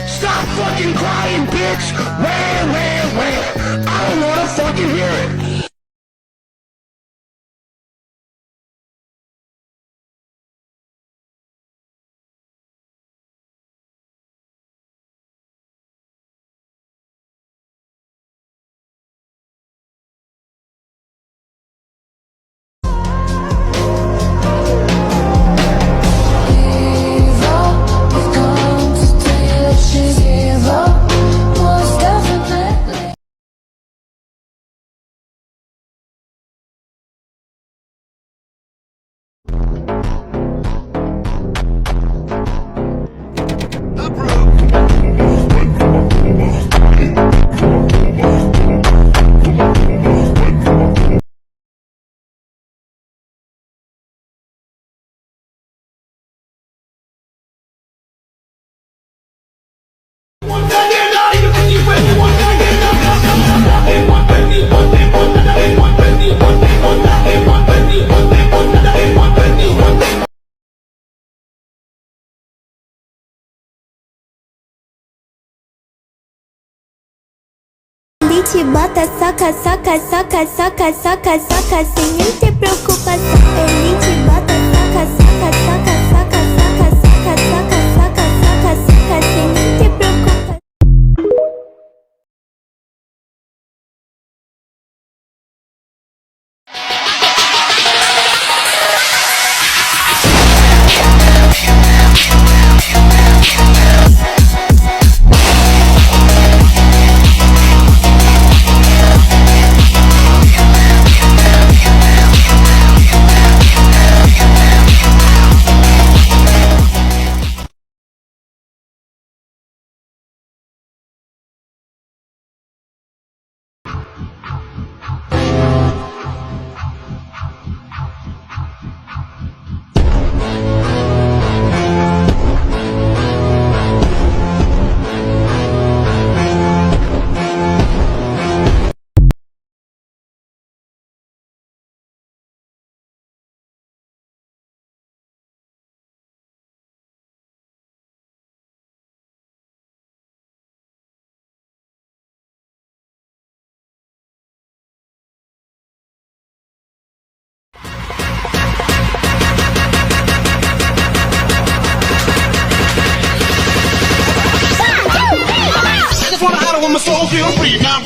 Stop fucking crying, bitch! Where? I don't wanna fucking hear it! Te bota, saca, saca, saca, saca, saca, saca, sem nem ter preocupação. Ele te bota, saca, saca, saca, saca, saca, saca, saca, saca, saca, saca, sem nem ter preocupação. When my soul feels free now.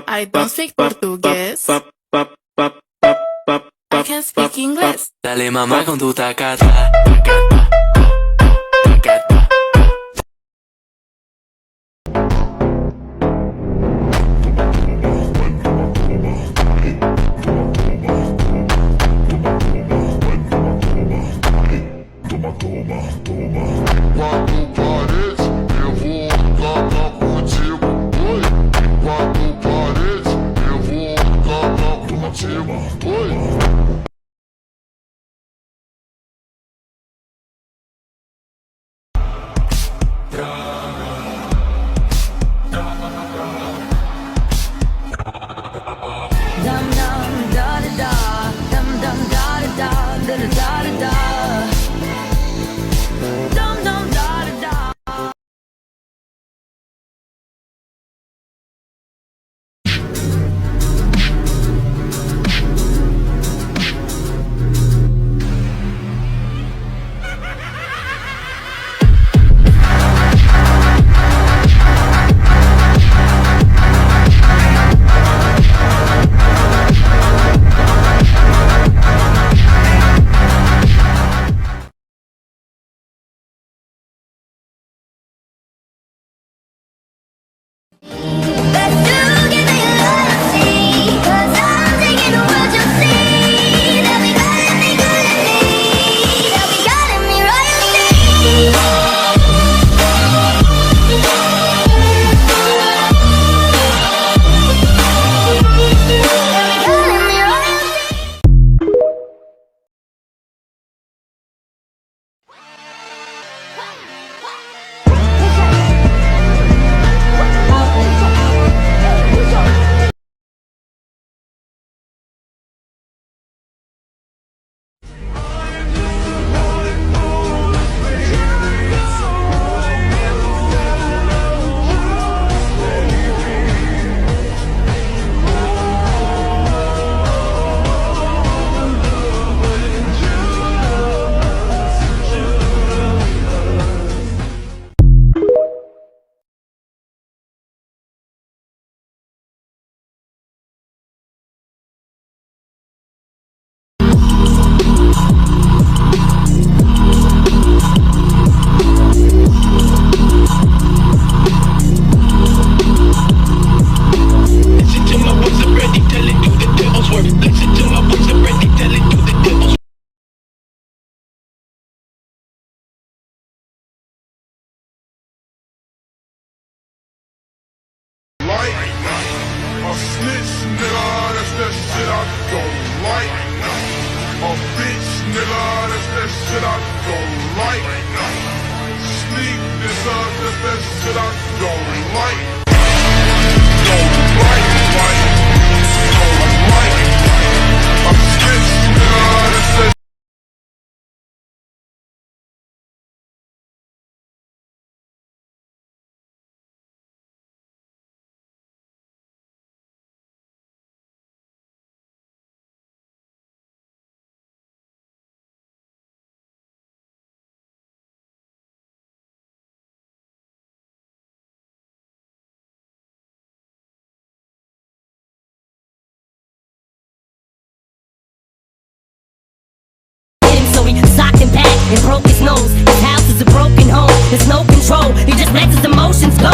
I don't speak português. I can speak English. Dale mamá con tu tacata, tacata. A snitch, nigga, that's that shit I don't like. A bitch, nigga, that's that shit I don't like. Sneak, nigga, that's that shit I don't like. Don't like. A snitch, nigga, that's that. So he socked him back and broke his nose. His house is a broken home. There's no control. He just lets his emotions go.